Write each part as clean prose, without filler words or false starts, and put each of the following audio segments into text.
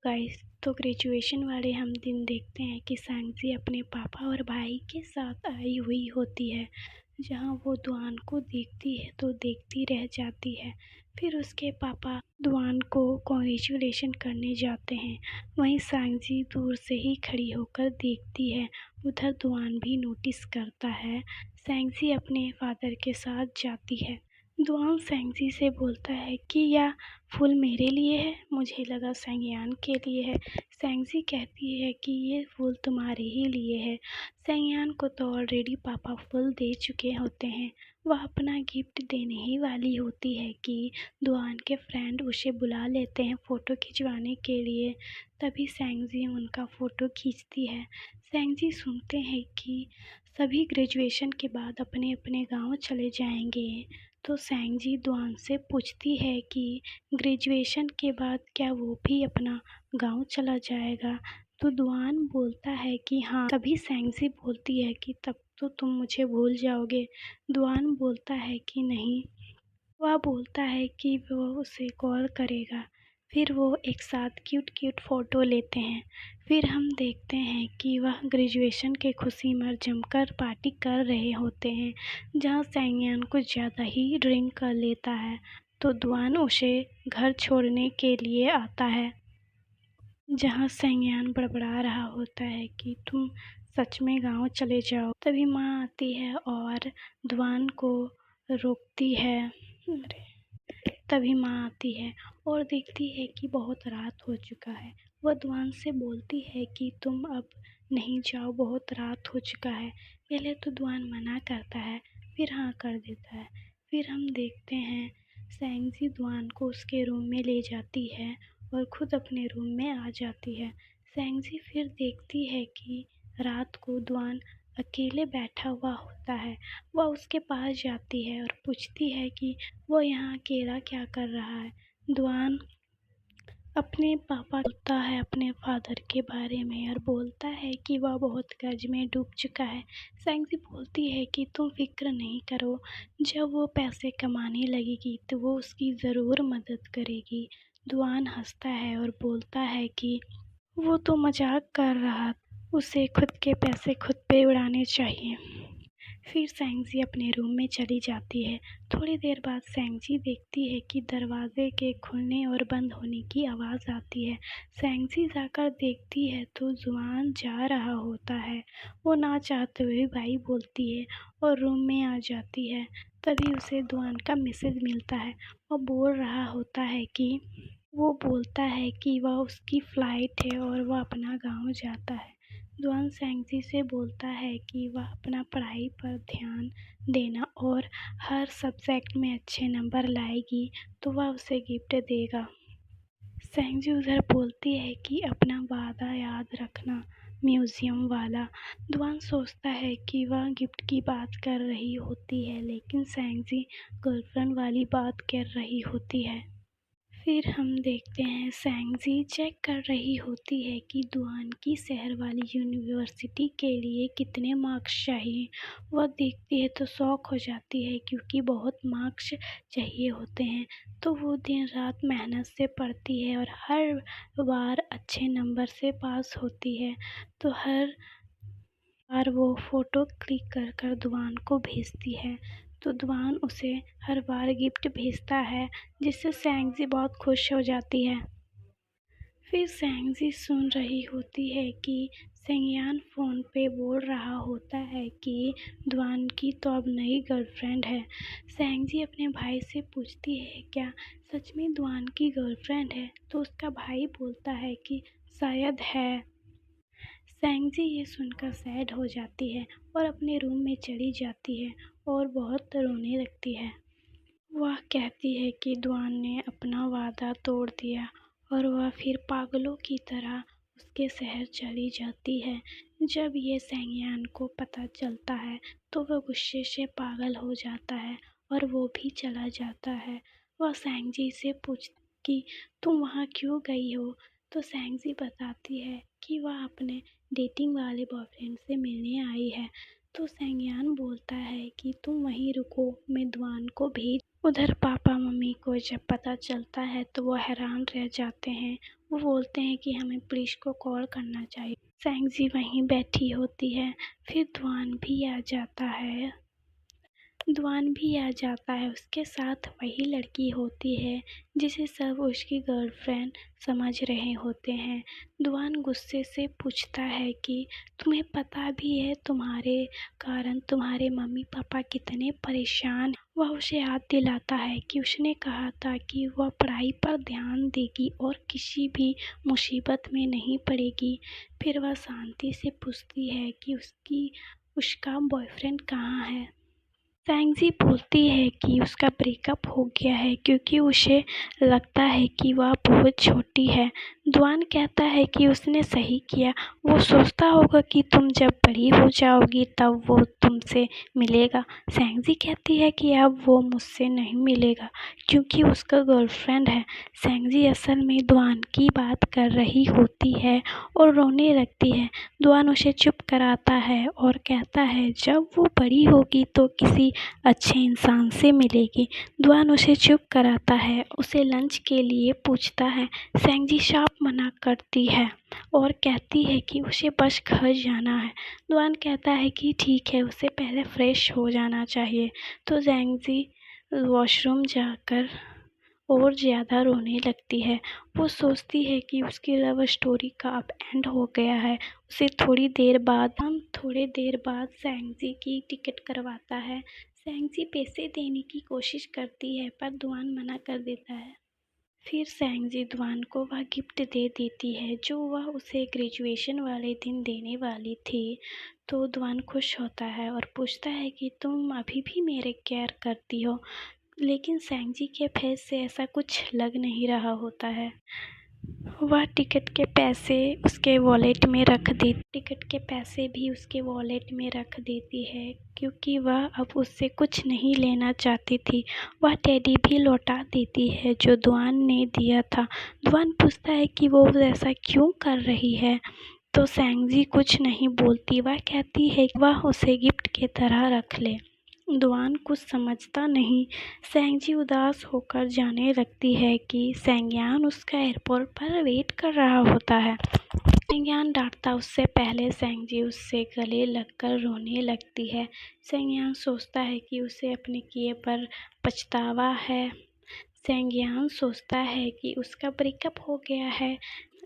Guys, तो graduation वाले हम दिन देखते हैं कि सांगजी अपने पापा और भाई के साथ आई हुई होती है। जहां वो दुआन को देखती है तो देखती रह जाती है। फिर उसके पापा दुआन को कॉन्ग्रेचुलेशन करने जाते हैं। वहीं सांगजी दूर से ही खड़ी होकर देखती है। उधर दुआन भी नोटिस करता है। सांगजी अपने फादर के साथ जाती है। दुआन सांगजी से बोलता है कि यह फूल मेरे लिए है, मुझे लगा सैंगयान के लिए है। सांगजी कहती है कि ये फूल तुम्हारे ही लिए है। सैंगयान को तो ऑलरेडी पापा फूल दे चुके होते हैं। वह अपना गिफ्ट देने ही वाली होती है कि दुआन के फ्रेंड उसे बुला लेते हैं फ़ोटो खिंचवाने के लिए। तभी सांगजी उनका फ़ोटो खींचती है। सांगजी सुनते हैं कि सभी ग्रेजुएशन के बाद अपने अपने गांव चले जाएंगे। तो सांगजी दुआन से पूछती है कि ग्रेजुएशन के बाद क्या वो भी अपना गांव चला जाएगा। तो दुआन बोलता है कि हाँ। तभी सांगजी बोलती है कि तब तो तुम मुझे भूल जाओगे। दुआन बोलता है कि नहीं। वह बोलता है कि वो उसे कॉल करेगा। फिर वो एक साथ क्यूट क्यूट फ़ोटो लेते हैं। फिर हम देखते हैं कि वह ग्रेजुएशन के खुशी में जमकर पार्टी कर रहे होते हैं। जहाँ सैंगयान कुछ ज़्यादा ही ड्रिंक कर लेता है तो दुआन उसे घर छोड़ने के लिए आता है। जहाँ सैंगयान बड़बड़ा रहा होता है कि तुम सच में गांव चले जाओ। तभी माँ आती है और दुआन को रोकती है। तभी माँ आती है और देखती है कि बहुत रात हो चुका है। वह दुआन से बोलती है कि तुम अब नहीं जाओ, बहुत रात हो चुका है। पहले तो दुआन मना करता है, फिर हाँ कर देता है। फिर हम देखते हैं सांगजी दुआन को उसके रूम में ले जाती है और खुद अपने रूम में आ जाती है। सांगजी फिर देखती है कि रात को दुआन अकेले बैठा हुआ होता है। वह उसके पास जाती है और पूछती है कि वो यहाँ अकेला क्या कर रहा है। दुआन अपने पापा बोलता है अपने फादर के बारे में और बोलता है कि वह बहुत कर्ज में डूब चुका है। सांगजी बोलती है कि तुम फिक्र नहीं करो, जब वो पैसे कमाने लगेगी तो वो उसकी ज़रूर मदद करेगी। दुआन हंसता है और बोलता है कि वो तो मजाक कर रहा, उसे खुद के पैसे खुद पे उड़ाने चाहिए। फिर सांगजी अपने रूम में चली जाती है। थोड़ी देर बाद सांगजी देखती है कि दरवाजे के खुलने और बंद होने की आवाज़ आती है। सांगजी जाकर देखती है तो जुआन जा रहा होता है। वो ना चाहते हुए भाई बोलती है और रूम में आ जाती है। तभी उसे दुआन का मैसेज मिलता है और बोल रहा होता है कि वो बोलता है कि वह उसकी फ़्लाइट है और वह अपना गांव जाता है। दुआन सांगजी से बोलता है कि वह अपना पढ़ाई पर ध्यान देना और हर सब्जेक्ट में अच्छे नंबर लाएगी तो वह उसे गिफ्ट देगा। सांगजी उधर बोलती है कि अपना वादा याद रखना, म्यूज़ियम वाला। दुआन सोचता है कि वह गिफ्ट की बात कर रही होती है, लेकिन सांगजी गर्लफ्रेंड वाली बात कर रही होती है। फिर हम देखते हैं सांगजी चेक कर रही होती है कि दुआन की शहर वाली यूनिवर्सिटी के लिए कितने मार्क्स चाहिए। वह देखती है तो शॉक हो जाती है क्योंकि बहुत मार्क्स चाहिए होते हैं। तो वो दिन रात मेहनत से पढ़ती है और हर बार अच्छे नंबर से पास होती है। तो हर बार वो फ़ोटो क्लिक कर कर दुआन को भेजती है। तो दुआन उसे हर बार गिफ्ट भेजता है, जिससे सांगजी बहुत खुश हो जाती है। फिर सांगजी सुन रही होती है कि सैंगयान फ़ोन पे बोल रहा होता है कि दुआन की तो अब नई गर्लफ्रेंड है। सांगजी अपने भाई से पूछती है क्या सच में दुआन की गर्लफ्रेंड है। तो उसका भाई बोलता है कि शायद है। सांगजी ये सुनकर सैड हो जाती है और अपने रूम में चली जाती है और बहुत रोने लगती है। वह कहती है कि दुआन ने अपना वादा तोड़ दिया और वह फिर पागलों की तरह उसके शहर चली जाती है। जब ये सैंगयान को पता चलता है तो वह गुस्से से पागल हो जाता है और वो भी चला जाता है। वह सांगजी से पूछती कि तुम वहाँ क्यों गई हो। तो सांगजी बताती है कि वह अपने डेटिंग वाले बॉयफ्रेंड से मिलने आई है। तो सैंगयान बोलता है कि तुम वहीं रुको, मैं दुआन को भेज। उधर पापा मम्मी को जब पता चलता है तो वो हैरान रह जाते हैं वो बोलते हैं कि हमें पुलिस को कॉल करना चाहिए। सैंगजी वहीं बैठी होती है। फिर दुआन भी आ जाता है। उसके साथ वही लड़की होती है जिसे सब उसकी गर्लफ्रेंड समझ रहे होते हैं। दुआन गुस्से से पूछता है कि तुम्हें पता भी है तुम्हारे कारण तुम्हारे मम्मी पापा कितने परेशान। वह उसे याद दिलाता है कि उसने कहा था कि वह पढ़ाई पर ध्यान देगी और किसी भी मुसीबत में नहीं पड़ेगी। फिर वह शांति से पूछती है कि उसका बॉयफ्रेंड कहाँ है। सैंगजी बोलती है कि उसका ब्रेकअप हो गया है क्योंकि उसे लगता है कि वह बहुत छोटी है। दुआन कहता है कि उसने सही किया, वो सोचता होगा कि तुम जब बड़ी हो जाओगी तब वो तुमसे मिलेगा। सैंगजी कहती है कि अब वो मुझसे नहीं मिलेगा क्योंकि उसका गर्लफ्रेंड है। सैंगजी असल में दुआन की बात कर रही होती है और रोने लगती है। दुआन उसे चुप कराता है और कहता है जब वो बड़ी होगी तो किसी अच्छे इंसान से मिलेगी। दुआन उसे चुप कराता है, उसे लंच के लिए पूछता है। सैंगजी साफ मना करती है और कहती है कि उसे बस घर जाना है। दुआन कहता है कि ठीक है, उसे पहले फ्रेश हो जाना चाहिए। तो सैंगजी वॉशरूम जाकर और ज़्यादा रोने लगती है। वो सोचती है कि उसकी लव स्टोरी का अब एंड हो गया है। उसे थोड़ी देर बाद सैंगजी की टिकट करवाता है। सैंगजी पैसे देने की कोशिश करती है पर दुआन मना कर देता है। फिर सैंगजी दुआन को वह गिफ्ट दे देती है जो वह उसे ग्रेजुएशन वाले दिन देने वाली थी। तो दुआन खुश होता है और पूछता है कि तुम अभी भी मेरे केयर करती हो। लेकिन सैंगजी के फेस से ऐसा कुछ लग नहीं रहा होता है। वह टिकट के पैसे भी उसके वॉलेट में रख देती है क्योंकि वह अब उससे कुछ नहीं लेना चाहती थी। वह टेडी भी लौटा देती है जो दुआन ने दिया था। दुआन पूछता है कि वो ऐसा क्यों कर रही है, तो सैंगजी कुछ नहीं बोलती। वह कहती है कि वह उसे गिफ्ट की तरह रख ले। दुआन कुछ समझता नहीं। सैंगजी उदास होकर जाने लगती है कि सैंग्यान उसका एयरपोर्ट पर वेट कर रहा होता है। सैंग्यान डांटता उससे पहले सैंगजी उससे गले लगकर रोने लगती है। सैंग्यान सोचता है कि उसे अपने किए पर पछतावा है। सैंग्यान सोचता है कि उसका ब्रेकअप हो गया है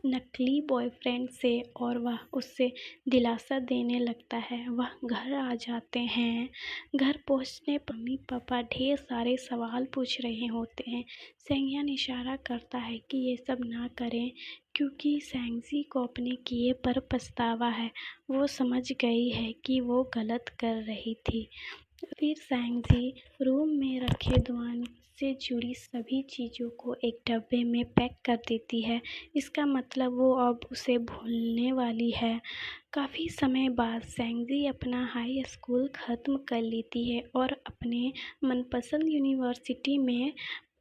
नकली बॉयफ्रेंड से और वह उससे दिलासा देने लगता है। वह घर आ जाते हैं। घर पहुंचने पर मम्मी पापा ढेर सारे सवाल पूछ रहे होते हैं। सैंग्यान इशारा करता है कि ये सब ना करें क्योंकि सैंगजी को अपने किए पर पछतावा है। वो समझ गई है कि वो गलत कर रही थी। फिर सैंगजी रूम में रखे दुआन से जुड़ी सभी चीज़ों को एक डब्बे में पैक कर देती है। इसका मतलब वो अब उसे भूलने वाली है। काफ़ी समय बाद सैंगजी अपना हाई स्कूल ख़त्म कर लेती है और अपने मनपसंद यूनिवर्सिटी में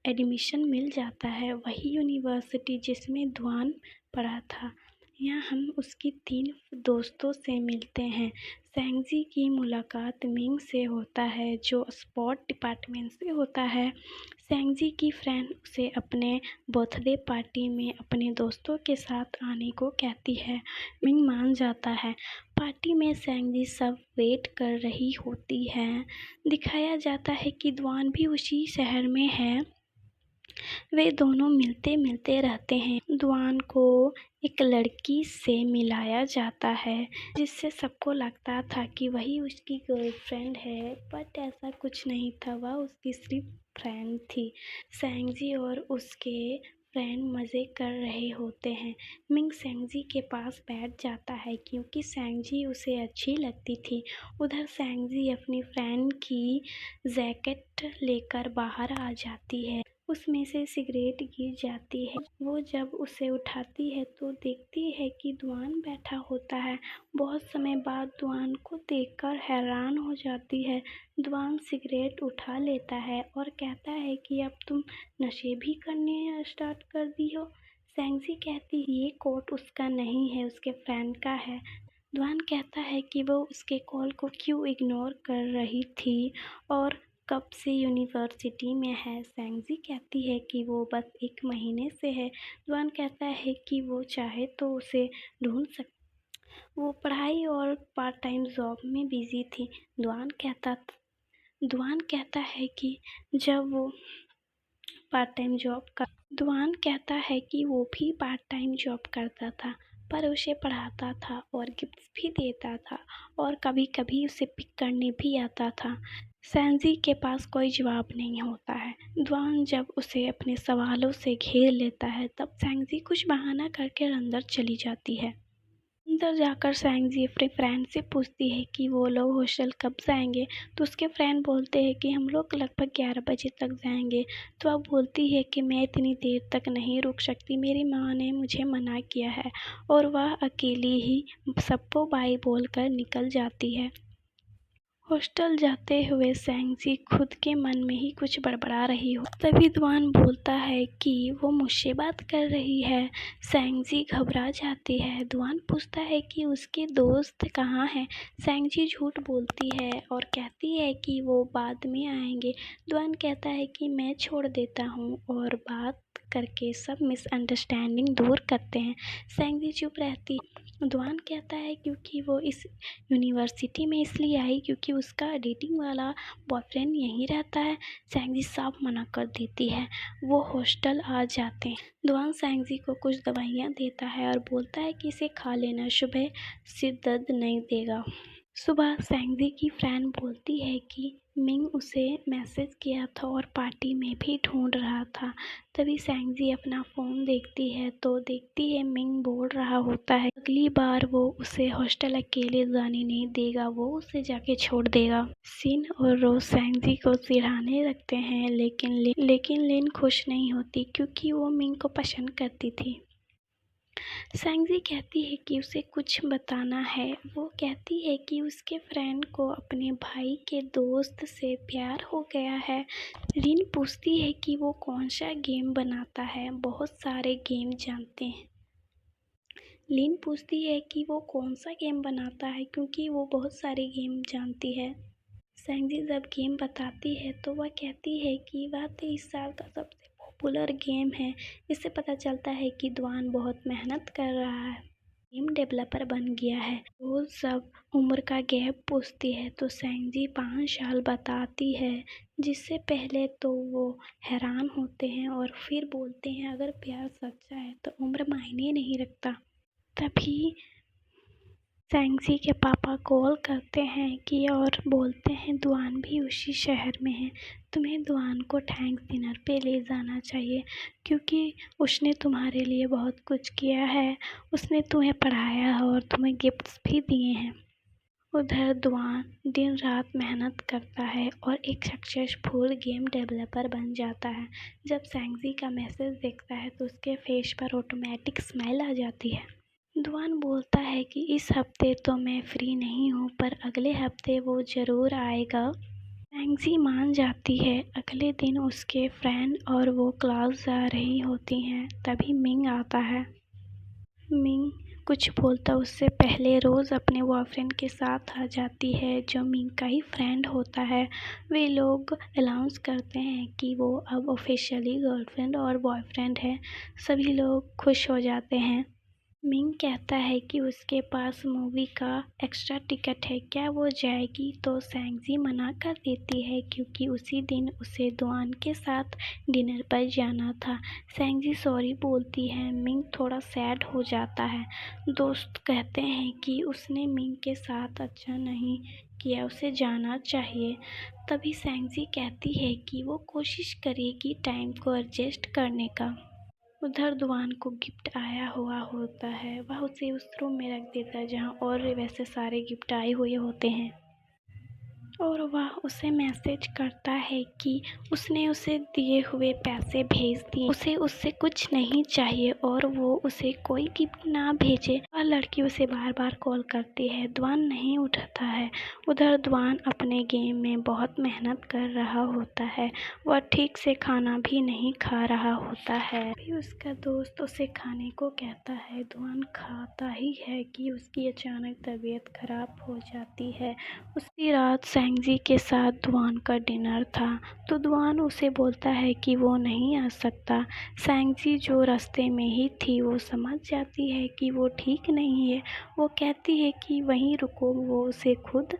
एडमिशन मिल जाता है, वही यूनिवर्सिटी जिसमें दुआन पढ़ा था। यहाँ हम उसकी 3 दोस्तों से मिलते हैं। सैंगजी की मुलाकात मिंग से होता है जो स्पोर्ट डिपार्टमेंट से होता है। सैंगजी की फ्रेंड उसे अपने बर्थडे पार्टी में अपने दोस्तों के साथ आने को कहती है। मिंग मान जाता है। पार्टी में सैंगजी सब वेट कर रही होती है। दिखाया जाता है कि दुआन भी उसी शहर में है। वे दोनों मिलते मिलते रहते हैं। दुआन को एक लड़की से मिलाया जाता है जिससे सबको लगता था कि वही उसकी गर्लफ्रेंड है, बट ऐसा कुछ नहीं था, वह उसकी सिर्फ फ्रेंड थी। सैंगजी और उसके फ्रेंड मज़े कर रहे होते हैं। मिंग सैंगजी के पास बैठ जाता है क्योंकि सैंगजी उसे अच्छी लगती थी। उधर सैंगजी अपनी फ्रेंड की जैकेट लेकर बाहर आ जाती है। उसमें से सिगरेट गिर जाती है। वो जब उसे उठाती है तो देखती है कि दुआन बैठा होता है। बहुत समय बाद दुआन को देखकर हैरान हो जाती है। दुआन सिगरेट उठा लेता है और कहता है कि अब तुम नशे भी करने स्टार्ट कर दी हो। सैंगजी कहती है ये कोट उसका नहीं है, उसके फ्रेंड का है। दुआन कहता है कि वो उसके कॉल को क्यों इग्नोर कर रही थी और कब से यूनिवर्सिटी में है। सेंगजी कहती है कि वो बस 1 महीने से है। दुआन कहता है कि वो चाहे तो उसे ढूंढ सकता। वो पढ़ाई और पार्ट टाइम जॉब में बिजी थी। दुआन कहता है कि जब वो पार्ट टाइम जॉब कर दुआन कहता है कि वो भी पार्ट टाइम जॉब करता था, पर उसे पढ़ाता था और गिफ्ट्स भी देता था और कभी-कभी उसे पिक करने भी आता था। सेंजी के पास कोई जवाब नहीं होता है। दुआन जब उसे अपने सवालों से घेर लेता है, तब सेंजी कुछ बहाना करके अंदर चली जाती है। अंदर जाकर सेंगजी अपने फ्रेंड से पूछती है कि वो लोग हॉस्टल कब जाएंगे, तो उसके फ्रेंड बोलते हैं कि हम लोग लगभग 11 बजे तक जाएंगे। तो वह बोलती है कि मैं इतनी देर तक नहीं रुक सकती, मेरी माँ ने मुझे मना किया है, और वह अकेली ही सबको बाय बोलकर निकल जाती है। हॉस्टल जाते हुए सेंगजी खुद के मन में ही कुछ बड़बड़ा रही हो, तभी दुआन बोलता है कि वो मुझसे बात कर रही है। सेंगजी घबरा जाती है। दुआन पूछता है कि उसके दोस्त कहाँ हैं। सेंगजी झूठ बोलती है और कहती है कि वो बाद में आएंगे। दुआन कहता है कि मैं छोड़ देता हूँ और बात करके सब मिसअंडरस्टैंडिंग दूर करते हैं। सेंगजी चुप रहती है। दुआन कहता है क्योंकि वो इस यूनिवर्सिटी में इसलिए आई क्योंकि उसका डेटिंग वाला बॉयफ्रेंड यहीं रहता है। सेंगजी साफ मना कर देती है। वो हॉस्टल आ जाते हैं। दुआन सेंगजी को कुछ दवाइयाँ देता है और बोलता है कि इसे खा लेना, सुबह सिर दर्द नहीं देगा। सुबह सेंगजी की फ्रेंड बोलती है कि मिंग उसे मैसेज किया था और पार्टी में भी ढूंढ रहा था। तभी सेंगजी अपना फ़ोन देखती है तो देखती है मिंग बोल रहा होता है अगली बार वो उसे हॉस्टल अकेले जाने नहीं देगा, वो उसे जाके छोड़ देगा। सिन और रोज सेंगजी को चिढ़ाने लगते हैं, लेकिन लिन खुश नहीं होती क्योंकि वो मिंग को पसंद करती थी। सेंगजी कहती है कि उसे कुछ बताना है। वो कहती है कि उसके फ्रेंड को अपने भाई के दोस्त से प्यार हो गया है। रिन पूछती है कि वो कौन सा गेम बनाता है। बहुत सारे गेम जानते हैं। लिन पूछती है कि वो कौन सा गेम बनाता है क्योंकि वो बहुत सारे गेम जानती है। सेंगजी जब गेम बताती है तो वह कहती है कि वह 23 साल का सबसे पॉपुलर गेम है। इससे पता चलता है कि दुआन बहुत मेहनत कर रहा है, गेम डेवलपर बन गया है। वो सब उम्र का गैप पूछती है तो सेंगजी 5 साल बताती है, जिससे पहले तो वो हैरान होते हैं और फिर बोलते हैं अगर प्यार सच्चा है तो उम्र मायने नहीं रखता। तभी सेंगजी के पापा कॉल करते हैं कि और बोलते हैं दुआन भी उसी शहर में है, तुम्हें दुआन को थैंक्स डिनर पे ले जाना चाहिए क्योंकि उसने तुम्हारे लिए बहुत कुछ किया है। उसने तुम्हें पढ़ाया और तुम्हें गिफ्ट्स भी दिए हैं। उधर दुआन दिन रात मेहनत करता है और एक सक्सेसफुल गेम डेवलपर बन जाता है। जब सेंगजी का मैसेज देखता है तो उसके फेस पर ऑटोमेटिक स्माइल आ जाती है। दुआन बोलता है कि इस हफ्ते तो मैं फ्री नहीं हूँ, पर अगले हफ्ते वो ज़रूर आएगा। सेंगजी मान जाती है। अगले दिन उसके फ्रेंड और वो क्लास जा रही होती हैं। तभी मिंग आता है। मिंग कुछ बोलता उससे पहले रोज़ अपने बॉयफ्रेंड के साथ आ जाती है, जो मिंग का ही फ्रेंड होता है। वे लोग अनाउंस करते हैं कि वो अब ऑफिशियली गर्लफ्रेंड और बॉयफ्रेंड है। सभी लोग खुश हो जाते हैं। मिंग कहता है कि उसके पास मूवी का एक्स्ट्रा टिकट है, क्या वो जाएगी, तो सेंगजी मना कर देती है क्योंकि उसी दिन उसे दुआन के साथ डिनर पर जाना था। सेंगजी सॉरी बोलती है। मिंग थोड़ा सैड हो जाता है। दोस्त कहते हैं कि उसने मिंग के साथ अच्छा नहीं किया, उसे जाना चाहिए। तभी सेंगजी कहती है कि वो कोशिश करेगी टाइम को एडजस्ट करने का। उधर दुआन को गिफ्ट आया हुआ होता है। वह उसे उस रूम में रख देता है जहाँ और वैसे सारे गिफ्ट आए हुए होते हैं, और वह उसे मैसेज करता है कि उसने उसे दिए हुए पैसे भेज दिए, उसे उससे कुछ नहीं चाहिए और वो उसे कोई गिफ्ट ना भेजे। वह लड़की उसे बार बार कॉल करती है, दुआन नहीं उठाता है। उधर दुआन अपने गेम में बहुत मेहनत कर रहा होता है। वह ठीक से खाना भी नहीं खा रहा होता है। अभी उसका दोस्त उसे खाने को कहता है। दुआन खाता ही है कि उसकी अचानक तबीयत खराब हो जाती है। उसी रात सैंगजी के साथ दुआन का डिनर था तो दुआन उसे बोलता है कि वो नहीं आ सकता। सैंगजी जो रास्ते में ही थी वो समझ जाती है कि वो ठीक नहीं है। वो कहती है कि वहीं रुको, वो उसे खुद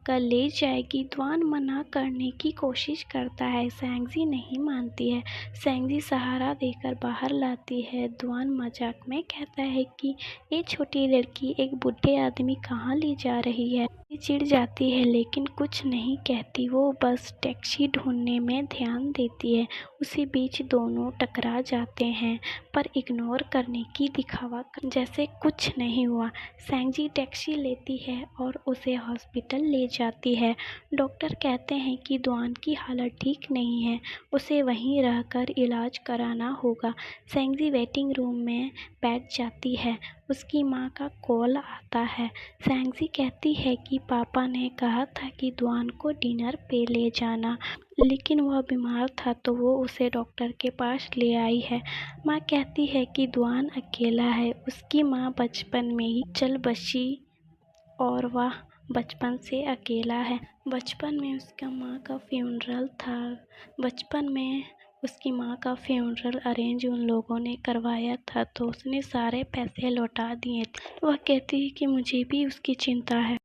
कर ले जाएगी। दुआन मना करने की कोशिश करता है, सैंगजी नहीं मानती है। सैंगजी सहारा देकर बाहर लाती है। दुआन मजाक में कहता है कि ये छोटी लड़की एक बूढ़े आदमी कहाँ ले जा रही है। चिढ़ जाती है लेकिन कुछ नहीं कहती, वो बस टैक्सी ढूंढने में ध्यान देती है। उसी बीच दोनों टकरा जाते हैं पर इग्नोर करने की दिखावा जैसे कुछ नहीं हुआ। सैंगजी टैक्सी लेती है और उसे हॉस्पिटल ले जाती है। डॉक्टर कहते हैं कि दुआन की हालत ठीक नहीं है, उसे वहीं रहकर इलाज कराना होगा। सैंगजी वेटिंग रूम में बैठ जाती है। उसकी माँ का कॉल आता है। सैंगजी कहती है कि पापा ने कहा था कि दुआन को डिनर पे ले जाना, लेकिन वह बीमार था तो वो उसे डॉक्टर के पास ले आई है। माँ कहती है कि दुआन अकेला है, उसकी माँ बचपन में ही चल बसी और वह बचपन से अकेला है। बचपन में उसका माँ का फ्यूनरल था। बचपन में उसकी माँ का फ्यूनरल अरेंज उन लोगों ने करवाया था तो उसने सारे पैसे लौटा दिए थे। वह कहती है कि मुझे भी उसकी चिंता है।